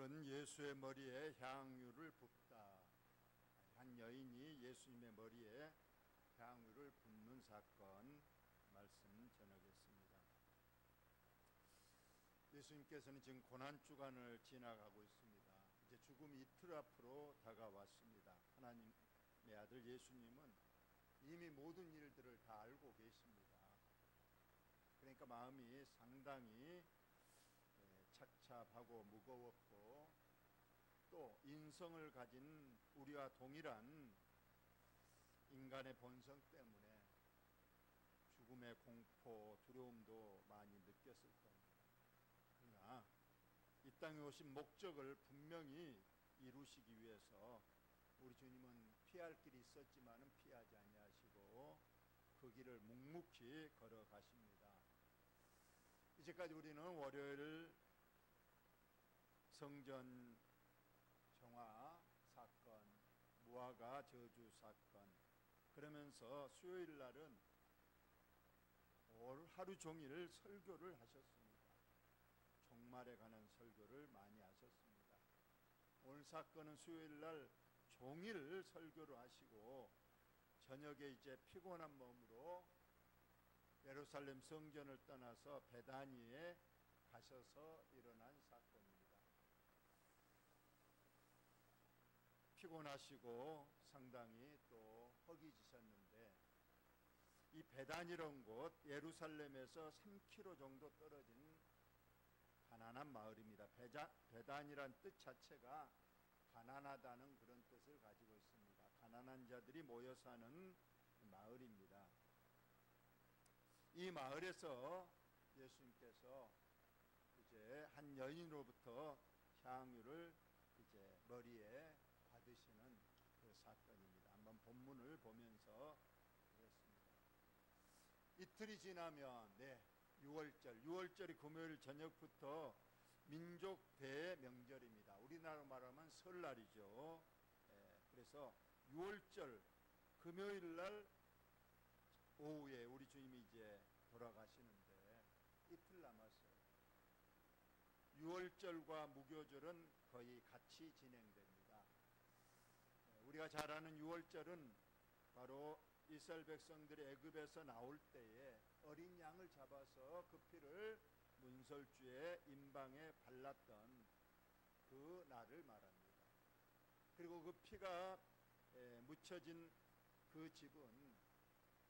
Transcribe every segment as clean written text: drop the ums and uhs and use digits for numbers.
오늘은 예수의 머리에 향유를 붓다. 한 여인이 예수님의 머리에 향유를 붓는 사건 말씀 전하겠습니다. 예수님께서는 지금 고난주간을 지나가고 있습니다. 이제 죽음이 이틀 앞으로 다가왔습니다. 하나님의 아들 예수님은 이미 모든 일들을 다 알고 계십니다. 그러니까 마음이 상당히 착잡하고 무거웠고, 또 인성을 가진 우리와 동일한 인간의 본성 때문에 죽음의 공포, 두려움도 많이 느꼈을 겁니다. 그러나 이 땅에 오신 목적을 분명히 이루시기 위해서 우리 주님은 피할 길이 있었지만은 피하지 아니하시고 그 길을 묵묵히 걸어가십니다. 이제까지 우리는 월요일 성전 정화 사건, 무화과 저주 사건, 그러면서 수요일 날은 하루 종일 설교를 하셨습니다. 종말에 관한 설교를 많이 하셨습니다. 오늘 사건은 수요일 날 종일 설교를 하시고 저녁에 이제 피곤한 몸으로 예루살렘 성전을 떠나서 베다니에 가셔서 일어난 사건입니다. 피곤하시고 상당히 또 허기지셨는데, 이 베다니라는 곳 예루살렘에서 3km 정도 떨어진 가난한 마을입니다. 베다니란 뜻 자체가 가난하다는 그런 뜻을 가지고 있습니다. 가난한 자들이 모여 사는 마을입니다. 이 마을에서 예수님께서 이제 한 여인으로부터 향유를 이제 머리에 받으시는 그 사건입니다. 한번 본문을 보면서 보겠습니다. 이틀이 지나면 6월절이 금요일 저녁부터 민족 대명절입니다. 우리나라로 말하면 설날이죠. 그래서 6월절 금요일 날 오후에 우리 주님이 이제 돌아가시는데 이틀 남았어요. 6월절과 무교절은 거의 같이 진행됩니다. 우리가 잘 아는 6월절은 바로 이스라엘 백성들이 애굽에서 나올 때에 어린 양을 잡아서 그 피를 문설주의 임방에 발랐던 그 날을 말합니다. 그리고 그 피가 묻혀진 그 집은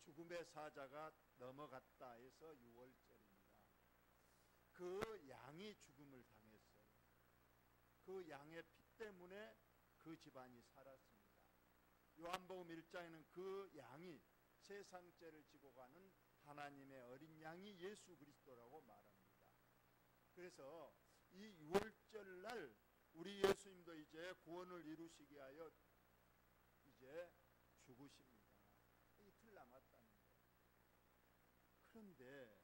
죽음의 사자가 넘어갔다 해서 6월절입니다. 그 양이 죽음을 당했어요. 그 양의 피 때문에 그 집안이 살았습니다. 요한복음 1장에는 그 양이 세상 죄를 지고 가는 하나님의 어린 양이 예수 그리스도라고 말합니다. 그래서 이 6월절 날 우리 예수님도 이제 구원을 이루시기 위하여 이제 죽으십니다. 이틀 남았다는 거예요. 그런데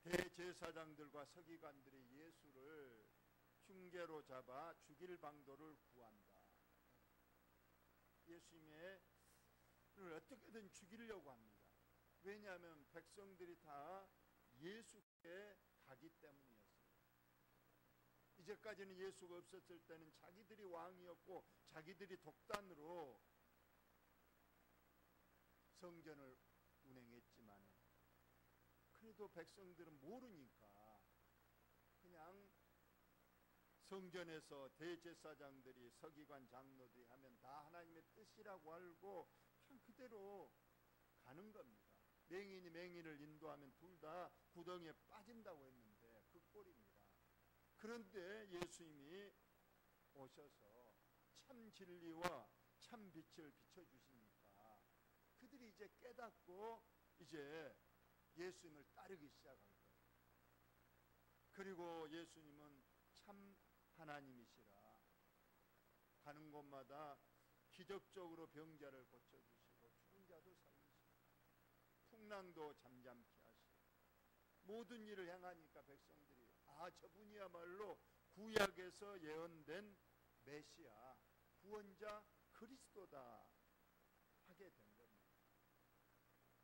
대제사장들과 서기관들이 예수를 흉계로 잡아 죽일 방도를 구한다. 예수님을 어떻게든 죽이려고 합니다. 왜냐하면 백성들이 다 예수께 가기 때문이었어요. 이제까지는 예수가 없었을 때는 자기들이 왕이었고 자기들이 독단으로 성전을 운행했지만, 그래도 백성들은 모르니까 그냥 성전에서 대제사장들이 서기관 장로들이 하면 다 하나님의 뜻이라고 알고 그냥 그대로 가는 겁니다. 맹인이 맹인을 인도하면 둘 다 구덩이에 빠진다고 했는데 그 꼴입니다. 그런데 예수님이 오셔서 참 진리와 참 빛을 비춰주시니까 그들이 이제 깨닫고 이제 예수님을 따르기 시작한 거예요. 그리고 예수님은 참 하나님이시라 가는 곳마다 기적적으로 병자를 고쳐주시고 죽은 자도 살리시고 풍랑도 잠잠케 하시고 모든 일을 행하니까 백성들이 저분이야말로 구약에서 예언된 메시아 구원자 그리스도다 하게 된 겁니다.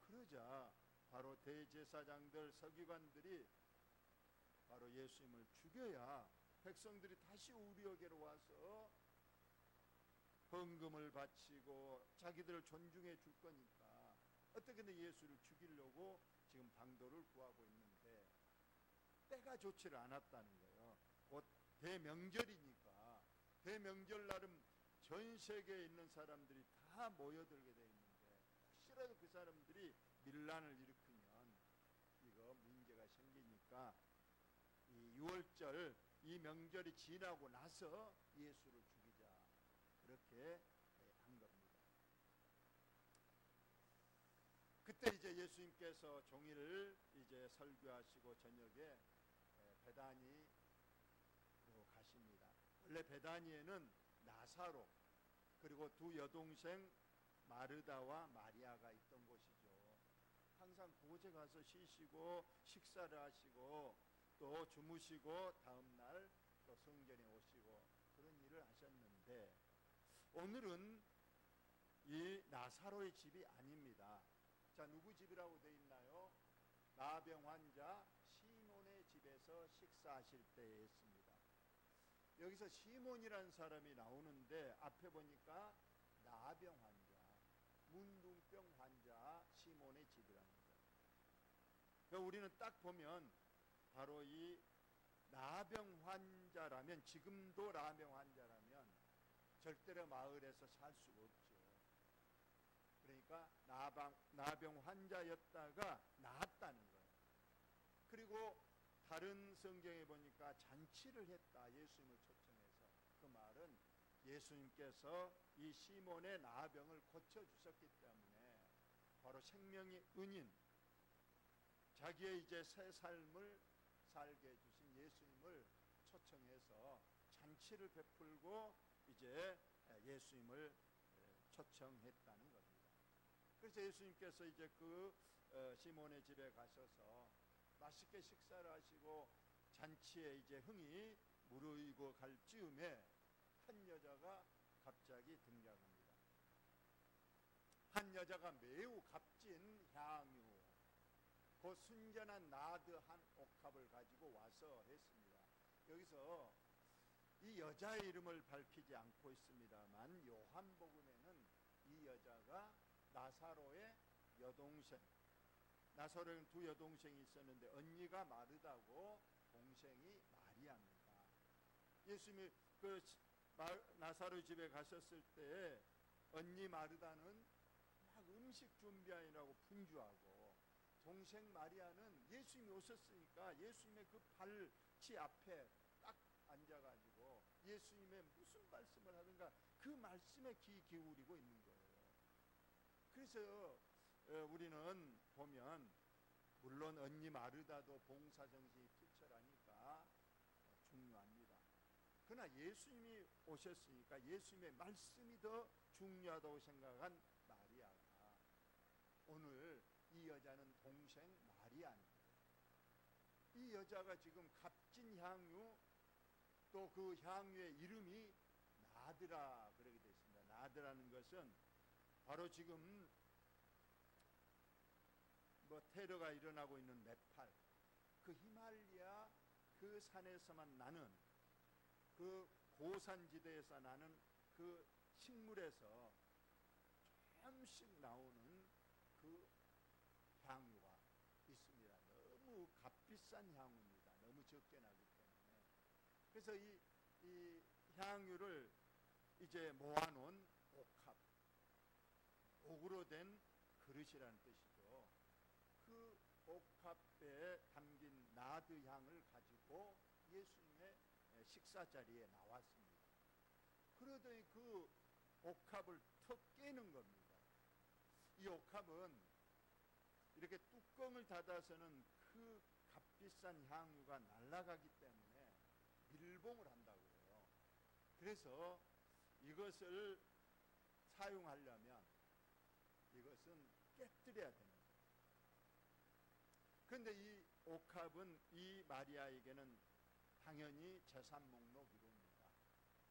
그러자 바로 대제사장들 서기관들이 바로 예수님을 죽여야 백성들이 다시 우리에게로 와서 헌금을 바치고 자기들을 존중해 줄 거니까 어떻게든 예수를 죽이려고 지금 방도를 구하고 있는데 때가 좋지를 않았다는 거예요. 곧 대명절이니까 대명절 날은 전 세계에 있는 사람들이 다 모여들게 돼 있는데 혹시라도 그 사람들이 밀란을 일으키면 이거 문제가 생기니까 이 6월절 이 명절이 지나고 나서 예수를 죽이자 그렇게 한 겁니다. 그때 이제 예수님께서 종일 이제 설교하시고 저녁에 베다니로 가십니다. 원래 베다니에는 나사로 그리고 두 여동생 마르다와 마리아가 있던 곳이죠. 항상 그곳에 가서 쉬시고 식사를 하시고 또 주무시고 다음날 또 성전에 오시고 그런 일을 하셨는데 오늘은 이 나사로의 집이 아닙니다. 자, 누구 집이라고 되어 있나요? 나병 환자 시몬의 집에서 식사하실 때에 했습니다. 여기서 시몬이라는 사람이 나오는데 앞에 보니까 나병 환자, 문둥병 환자 시몬의 집이라는 거예요. 그러니까 우리는 딱 보면 바로 이 나병 환자라면 지금도 나병 환자라면 절대로 마을에서 살 수가 없죠. 그러니까 나병 환자였다가 나았다는 거예요. 그리고 다른 성경에 보니까 잔치를 했다. 예수님을 초청해서. 그 말은 예수님께서 이 시몬의 나병을 고쳐주셨기 때문에 바로 생명의 은인 자기의 이제 새 삶을 살게 해주신 예수님을 초청해서 잔치를 베풀고 이제 예수님을 초청했다는 겁니다. 그래서 예수님께서 이제 그 시몬의 집에 가셔서 맛있게 식사를 하시고 잔치에 이제 흥이 무르익어 갈 즈음에 한 여자가 갑자기 등장합니다. 한 여자가 매우 값진 향유 그 순전한 나드 한 옥합을 가지고 와서 했습니다. 여기서 이 여자의 이름을 밝히지 않고 있습니다만 요한복음에는 이 여자가 나사로의 여동생, 나사로에는 두 여동생이 있었는데 언니가 마르다고 동생이 마리아입니다. 예수님이 그 나사로 집에 가셨을 때 언니 마르다는 막 음식 준비하느라고 분주하고 동생 마리아는 예수님이 오셨으니까 예수님의 그 발치 앞에 딱 앉아가지고 예수님의 무슨 말씀을 하든가 그 말씀에 귀 기울이고 있는 거예요. 그래서 우리는 보면 물론 언니 마르다도 봉사정신이 투철하니까 중요합니다. 그러나 예수님이 오셨으니까 예수님의 말씀이 더 중요하다고 생각한 마리아가 오늘 이 여자는 동생 마리아입니다. 이 여자가 지금 값진 향유 또 그 향유의 이름이 나드라 그러게 되어 있습니다. 나드라는 것은 바로 지금 뭐 테러가 일어나고 있는 네팔 그 히말리아 그 산에서만 나는 그 고산지대에서 나는 그 식물에서 조금씩 나오는 그 향유가 있습니다. 너무 값비싼 향유입니다. 너무 적게 나기 때문에. 그래서 이 향유를 이제 모아놓은 옥합, 옥으로 된 그릇이라는 뜻이죠. 그 옥합에 담긴 나드 향을 가지고 예수님의 식사 자리에 나왔습니다. 그러더니 그 옥합을 턱 깨는 겁니다. 이 옥합은 이렇게 뚜껑을 닫아서는 그 값비싼 향유가 날아가기 때문에 밀봉을 한다고 해요. 그래서 이것을 사용하려면 이것은 깨뜨려야 되는 거예요. 그런데 이 옥합은 이 마리아에게는 당연히 재산 목록 1호입니다.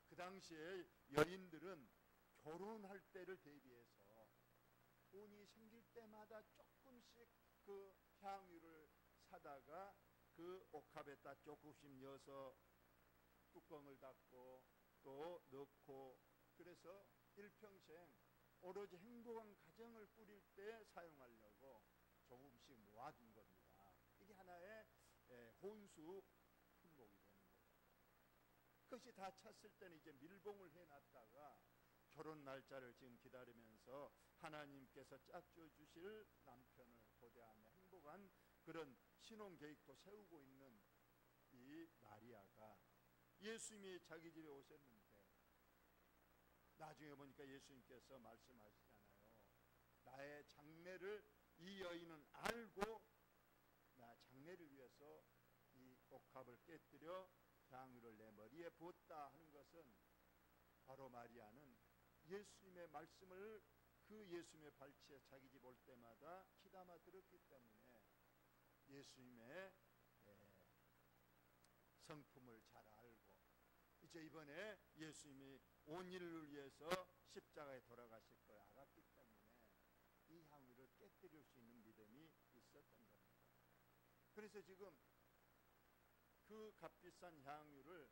그 당시에 여인들은 결혼할 때를 대비해서 돈이 생길 때마다 조금씩 그 향유를 사다가 그 옥합에다 조금씩 넣어서 뚜껑을 닫고 또 넣고, 그래서 일평생 오로지 행복한 가정을 꾸릴 때 사용하려고 조금씩 모아둔 겁니다. 이게 하나의 혼수 품목이 되는 거죠. 그것이 다 찼을 때는 이제 밀봉을 해놨다가 결혼 날짜를 지금 기다리면서 하나님께서 짝지어 주실 남편을 고대하며 행복한 그런 신혼 계획도 세우고 있는 이 마리아가 예수님이 자기 집에 오셨는데, 나중에 보니까 예수님께서 말씀하시잖아요. 나의 장래를 이 여인은 알고 나 장래를 위해서 이 옥합을 깨뜨려 향유를 내 머리에 부었다 하는 것은, 바로 마리아는 예수님의 말씀을 그 예수님의 발치에 자기 집 올 때마다 귀담아 들었기 때문에 예수님의 성품을 잘 알고, 이제 이번에 예수님이 온 인을 위해서 십자가에 돌아가실 걸 알았기 때문에 이 향유를 깨뜨릴 수 있는 믿음이 있었던 겁니다. 그래서 지금 그 값비싼 향유를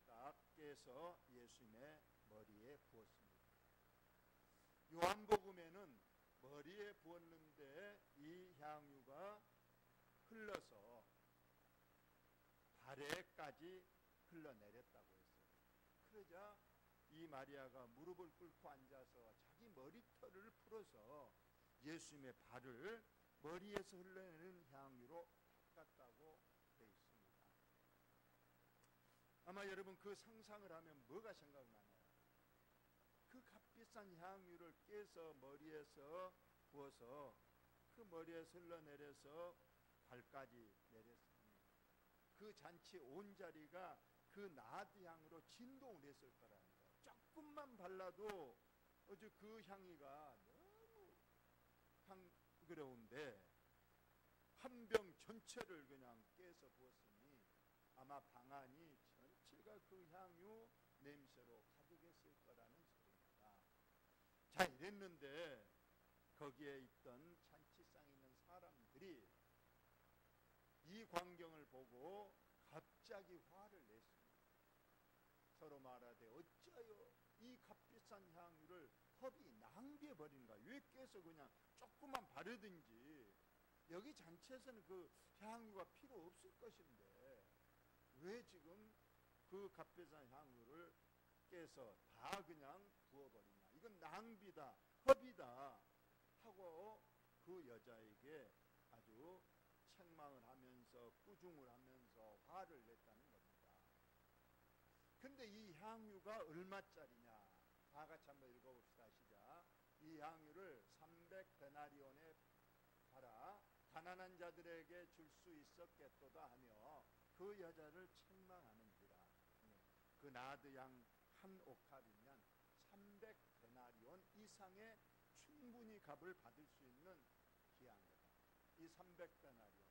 딱 깨서 예수님의 머리에 부었습니다. 요한복음에는 머리에 부었는데 이 향유가 흘러서 발에까지 흘러내렸다고 했어요. 그러자 이 마리아가 무릎을 꿇고 앉아서 자기 머리털을 풀어서 예수님의 발을 머리에서 흘러내는 향유로 닦았다고 되어 있습니다. 아마 여러분 그 상상을 하면 뭐가 생각나나요? 그 값비싼 향유를 깨서 머리에서 부어서 그 머리에서 흘러내려서 발까지 내렸으니 그 잔치 온 자리가 그 나드 향으로 진동을 했을 거라는 거예요. 조금만 발라도 어제 그 향기가 너무 향그러운데 한 병 전체를 그냥 깨서 부었으니 아마 방안이 전체가 그 향유 냄새로 가득했을 거라는 소리입니다. 자, 이랬는데 거기에 있던 잔치상에 있는 사람들이 이 광경을 보고 갑자기 화를 냈습니다. 서로 말하되 어찌하여 이 값비싼 향유를 허비 낭비해 버리는가? 왜 깨서 그냥 조금만 바르든지, 여기 잔치에서는 그 향유가 필요 없을 것인데 왜 지금 그 값비싼 향유를 깨서 다 그냥 부어버리냐? 이건 낭비다, 허비다 하고 그 여자에게 아주 책망을 하면서 꾸중을 하면서 화를 냈다는 겁니다. 근데 이 향유가 얼마짜리냐? 다 같이 한번 읽어봅시다. 시작. 이 향유를 300데나리온에 팔아 가난한 자들에게 줄 수 있었겠도다 하며 그 여자를 책망하는지라. 그 나드 양 한 옥합이면 300데나리온 이상의 충분히 값을 받을 수 있는 귀한 거다. 이 300데나리온,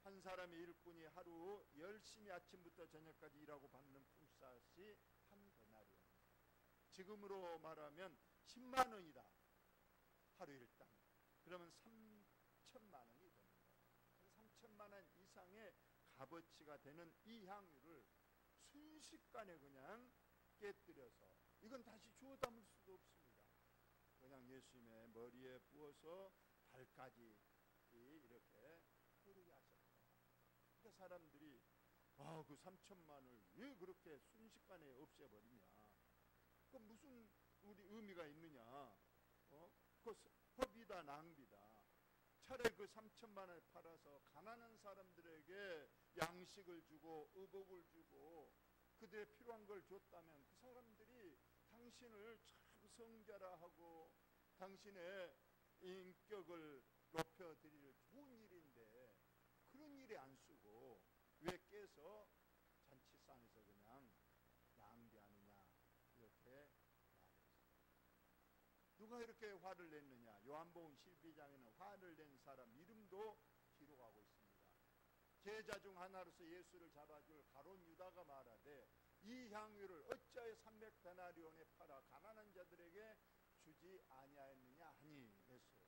한 사람의 일꾼이 하루 열심히 아침부터 저녁까지 일하고 받는 품삯이 한 데나리온입니다. 지금으로 말하면 10만 원이다. 하루 일당. 그러면 3천만 원이 되는 거예요. 3천만 원 이상의 값어치가 되는 이 향유를 순식간에 그냥 깨뜨려서, 이건 다시 주워 담을 수도 없습니다. 그냥 예수님의 머리에 부어서 발까지 이렇게 흐르게 하셨다. 그러니까 사람들이 그 3천만 원을 왜 그렇게 순식간에 없애버리냐? 그 무슨 우리 의미가 있느냐? 그 허비다, 낭비다. 차라리 그 3천만 원을 팔아서 가난한 사람들에게 양식을 주고 의복을 주고 그들의 필요한 걸 줬다면 그 사람들이 당신을 참 성자라 하고 당신의 인격을 높여드릴 좋은 일인데 그런 일에 안 쓰고 왜 깨서 잔치상에서 그냥 낭비하느냐, 이렇게 말했습니다. 누가 이렇게 화를 냈느냐? 요한복음 12장에는 화를 낸 사람 이름도 기록하고 있습니다. 제자 중 하나로서 예수를 잡아줄 가룟 유다가 말하되 이 향유를 어찌하여 300데나리온에 팔아 가난한 자들에게 주지 아니하였느냐 하니 했어요.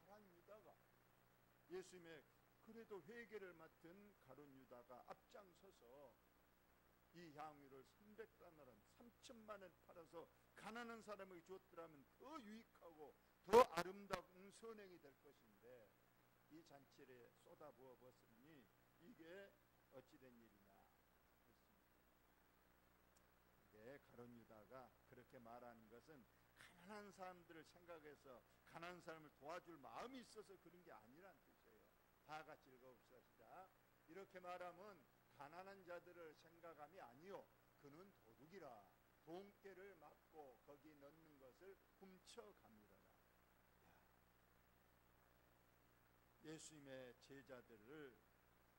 가룟 유다가 예수님의 그래도 회개를 맡은 가룟 유다 이 향유를 300다나란 3천만 원 팔아서 가난한 사람에게 주었더라면 더 유익하고 더 아름다운 선행이 될 것인데 이 잔치에 쏟아부어 벗으니 이게 어찌된 일이냐 했습니다. 이게 가룟 유다가 그렇게 말하는 것은 가난한 사람들을 생각해서 가난한 사람을 도와줄 마음이 있어서 그런 게 아니란 뜻이에요. 다 같이 읽어봅시다. 이렇게 말하면 가난한 자들을 생각함이 아니요 그는 도둑이라 돈깨를 맞고 거기 넣는 것을 훔쳐갑니다라. 예수님의 제자들을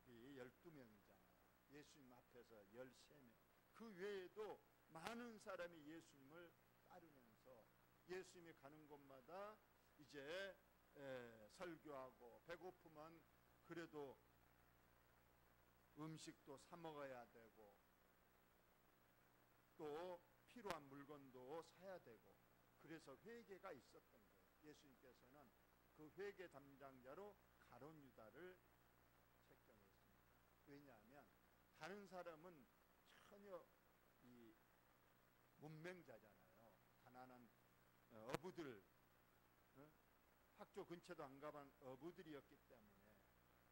이 12명이잖아요. 예수님 앞에서 13명. 그 외에도 많은 사람이 예수님을 따르면서 예수님이 가는 곳마다 이제 설교하고 배고프면 그래도 음식도 사 먹어야 되고 또 필요한 물건도 사야 되고 그래서 회개가 있었던 거예요. 예수님께서는 그 회개 담당자로 가룟 유다를 책정했습니다. 왜냐하면 다른 사람은 전혀 이 문맹자잖아요. 가난한 어부들, 학교 근처도 안 가본 어부들이었기 때문에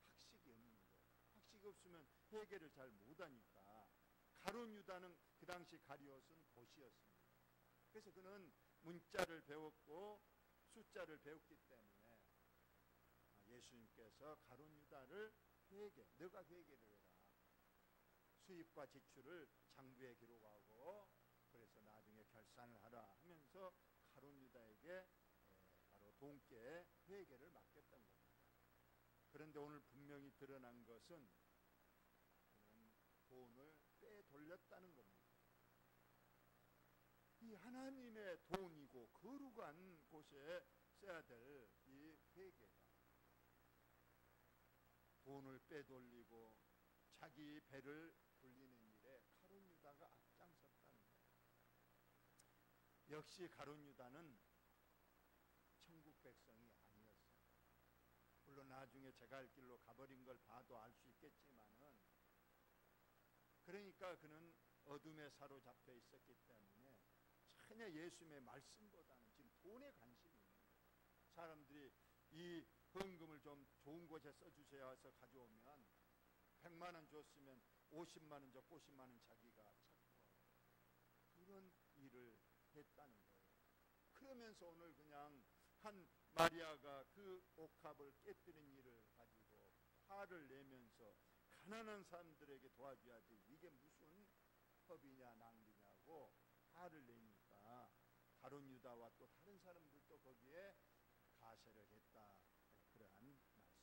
학식이 없는 거예요. 학식이 없으면 회개를 잘 못하니까 가룟 유다는 그 당시 가룟옷은 도시였습니다. 그래서 그는 문자를 배웠고 숫자를 배웠기 때문에 예수님께서 가룟 유다를 너가 회개를 해라. 수입과 지출을 장부에 기록하고 그래서 나중에 결산을 하라 하면서 가룟 유다에게 바로 돈깨 회개를 맡겼던 겁니다. 그런데 오늘 분명히 드러난 것은 그는 돈을 빼돌렸다는 겁니다. 이 하나님의 돈이고 거룩한 곳에 써야 될 이 회개가 돈을 빼돌리고 자기 배를 불리는 일에 가룟 유다가 앞장섰다는 거예요. 역시 가룟 유다는 천국 백성이 아니었어요. 물론 나중에 제가 할 길로 가버린 걸 봐도 알 수 있겠지만은 그러니까 그는 어둠에 사로잡혀 있었기 때문에 전혀 예수님의 말씀보다는 지금 돈에 관심이 있는 거예요. 사람들이 이 헌금을 좀 좋은 곳에 써주셔야 해서 가져오면 100만 원 줬으면 50만 원 줘 50만 원 자기가 찾고 그런 일을 했다는 거예요. 그러면서 오늘 그냥 한 마리아가 그 옥합을 깨뜨린 일을 가지고 화를 내면서 가난한 사람들에게 도와줘야지 이게 무슨 법이냐 낭비냐고 화를 내니까 가룟 유다와 또 다른 사람들도 거기에 가세를 했다. 그러한 말씀입니다.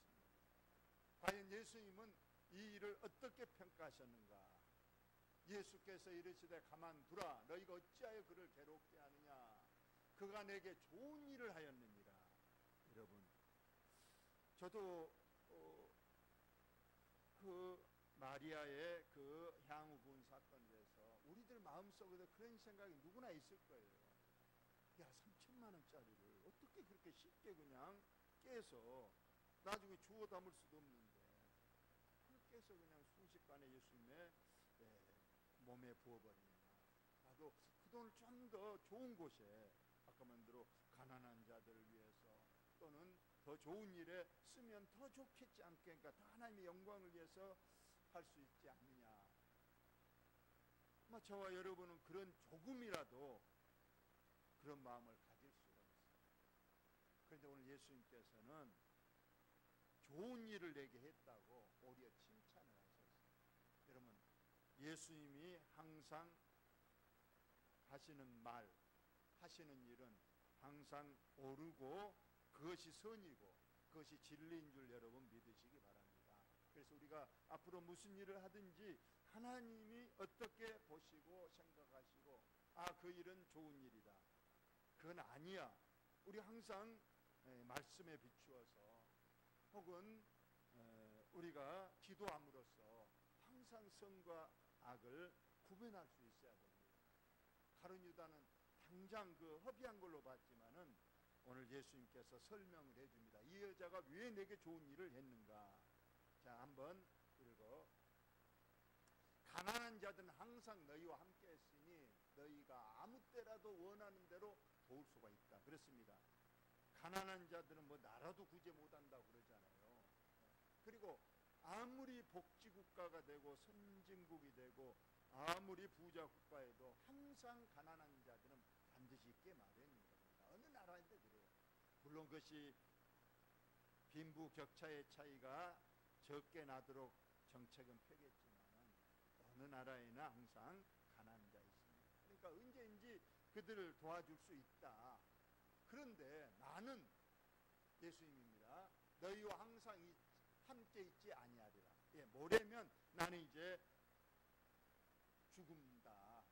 과연 예수님은 이 일을 어떻게 평가하셨는가? 예수께서 이르시되 가만두라 너희가 어찌하여 그를 괴롭게 하느냐? 그가 내게 좋은 일을 하였느니라. 여러분 저도 그 마리아의 그 향후 부은 사건에 대해서 우리들 마음속에도 그런 생각이 누구나 있을 거예요. 야 3천만 원짜리를 어떻게 그렇게 쉽게 그냥 깨서 나중에 주워 담을 수도 없는데 그걸 깨서 그냥 순식간에 예수님의 몸에 부어버리냐. 나도 그 돈을 좀 더 좋은 곳에 아까 말대로 가난한 자들을 위해서 또는 더 좋은 일에 쓰면 더 좋겠지 않겠는가. 더 하나님의 영광을 위해서 할 수 있지 않느냐. 저와 여러분은 그런 조금이라도 그런 마음을 가질 수가 있어요. 그런데 오늘 예수님께서는 좋은 일을 내게 했다고 오히려 칭찬을 하셨어요. 여러분 예수님이 항상 하시는 말, 하시는 일은 항상 옳고 그것이 선이고 그것이 진리인 줄 여러분 믿으시기 바랍니다. 그래서 우리가 앞으로 무슨 일을 하든지 하나님이 어떻게 보시고 생각하시고 그 일은 좋은 일이다. 그건 아니야. 우리 항상 말씀에 비추어서 혹은 우리가 기도함으로써 항상 선과 악을 구분할 수 있어야 됩니다. 가룟 유다는 당장 그 허비한 걸로 봤지만은 오늘 예수님께서 설명을 해줍니다. 이 여자가 왜 내게 좋은 일을 했는가? 자, 한번 읽어. 가난한 자들은 항상 너희와 함께 했으니 너희가 아무 때라도 원하는 대로 도울 수가 있다. 그렇습니다. 가난한 자들은 뭐 나라도 구제 못한다고 그러잖아요. 그리고 아무리 복지국가가 되고 선진국이 되고 아무리 부자 국가에도 항상 가난한 자들은 반드시 있게 마련인 겁니다. 어느 나라인데 그래요. 물론 그것이 빈부격차의 차이가 적게 나도록 정책은 펴겠지만 어느 나라에는 항상 가난한 자 있습니다. 그러니까 언제든지 그들을 도와줄 수 있다. 그런데 나는 예수님입니다. 너희와 항상 함께 있지 아니하리라. 예, 뭐래면 나는 이제 죽음다.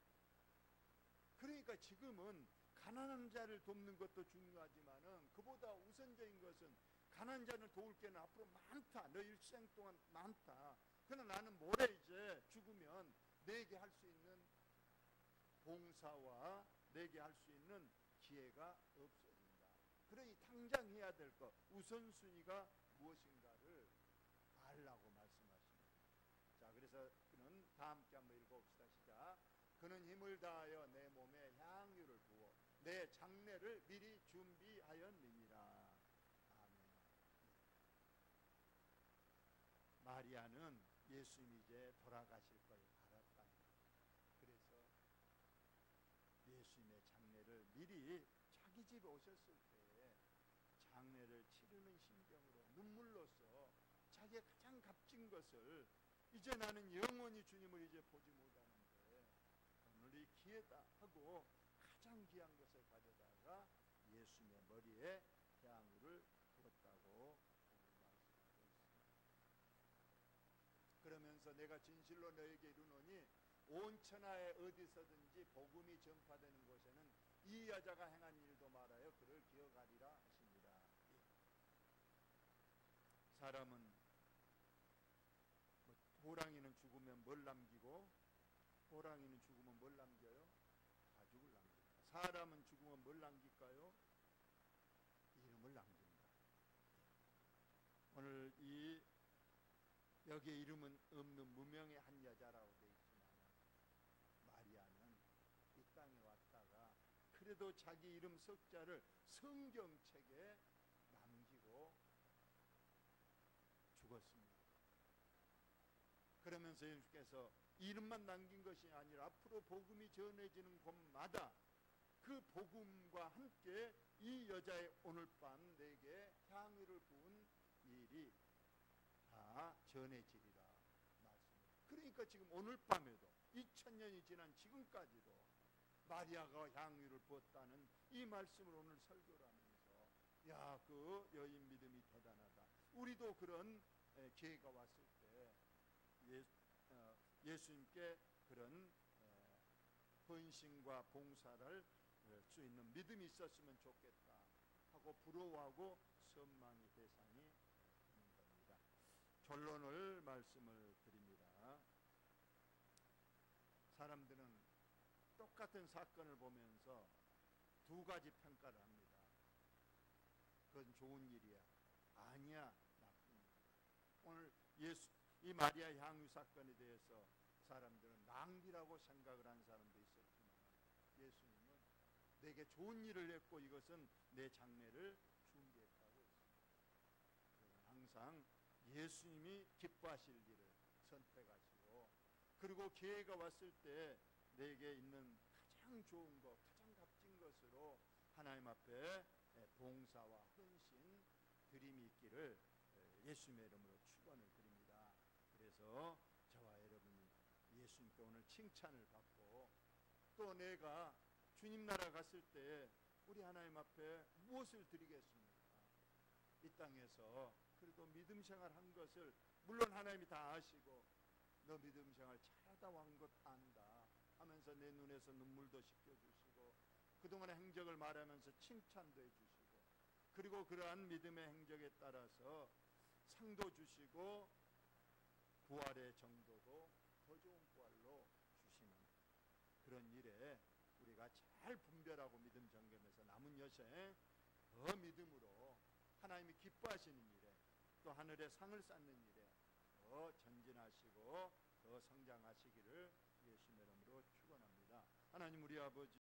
그러니까 지금은 가난한 자를 돕는 것도 중요하지만은 그보다 우선적인 것은 가난한 자를 도울 게는 앞으로 많다. 너 일생 동안 많다. 그러나 나는 모레 이제 죽으면 내게 할 수 있는 봉사와 내게 할 수 있는 기회가 없어진다. 그러니 당장 해야 될 것, 우선순위가 무엇인가를 알라고 말씀하십니다. 자, 그래서 그는 다 함께 한번 읽어봅시다. 시작. 그는 힘을 다하여 내 몸에 향유를 부어 내 장례를 미리 준비하였느니라. 아멘. 마리아는 예수님이 이제 돌아가실 걸 알았다는 거예요. 그래서 예수님의 장례를 미리 자기 집에 오셨을 때 장례를 치르는 심정으로 눈물로써 자기의 가장 값진 것을 이제 나는 영원히 주님을 이제 보지 못하는데 오늘이 기회다 하고 가장 귀한 것을 가져다가 예수님의 머리에 향유를 부었다고 말씀하고 있습니다. 그러면서 내가 진실로 너에게 이르노니 온 천하에 어디서든지 복음이 전파되는 곳에는 이 여자가 행한 일도 말하여 그를 기억하리라 하십니다. 예. 사람은 호랑이는 죽으면 뭘 남기고 호랑이는 죽으면 뭘 남겨요? 가죽을 남깁니다. 사람은 죽으면 뭘 남길까요? 이름을 남깁니다. 오늘 이 여기에 이름은 없는 무명의 한 여자라고 되어 있지만 마리아는 이 땅에 왔다가 그래도 자기 이름 석자를 성경책에 남기고 죽었습니다. 그러면서 예수께서 이름만 남긴 것이 아니라 앞으로 복음이 전해지는 곳마다 그 복음과 함께 이 여자의 오늘 밤 내게 향유를 부은 일이 다 전해지리라 말씀입니다. 그러니까 지금 오늘 밤에도 2000년이 지난 지금까지도 마리아가 향유를 부었다는 이 말씀을 오늘 설교를 하면서 야, 그 여인 믿음이 대단하다. 우리도 그런 기회가 왔을 때 예수님께 그런 헌신과 봉사를 할 수 있는 믿음이 있었으면 좋겠다 하고 부러워하고 선망의 대상이 있는 겁니다. 결론을 말씀을 드립니다. 사람들은 똑같은 사건을 보면서 두 가지 평가를 합니다. 그건 좋은 일이야, 아니야, 나쁜 일이야. 오늘 이 마리아 향유 사건에 대해서 사람들은 낭비라고 생각을 한 사람도 있었지만 예수님은 내게 좋은 일을 했고 이것은 내 장례를 준비했다고 했습니다. 그래서 항상 예수님이 기뻐하실 일을 선택하시고 그리고 기회가 왔을 때 내게 있는 가장 좋은 것, 가장 값진 것으로 하나님 앞에 봉사와 헌신, 드림이 있기를 예수님의 이름으로 축원을 드립니다. 그래서 저와 여러분이 예수님께 오늘 칭찬을 받고 또 내가 주님 나라 갔을 때 우리 하나님 앞에 무엇을 드리겠습니까? 이 땅에서 그래도 믿음 생활 한 것을 물론 하나님이 다 아시고 너 믿음 생활 잘하다 온 것 안다 하면서 내 눈에서 눈물도 씻겨주시고 그동안의 행적을 말하면서 칭찬도 해주시고 그리고 그러한 믿음의 행적에 따라서 상도 주시고 부활의 정도도 더 좋은 부활로 주시는 그런 일에 우리가 잘 분별하고 믿음 점검해서 남은 여생 더 믿음으로 하나님이 기뻐하시는 일에 또 하늘의 상을 쌓는 일에 더 전진하시고 더 성장하시기를 예수님의 이름으로 축원합니다. 하나님 우리 아버지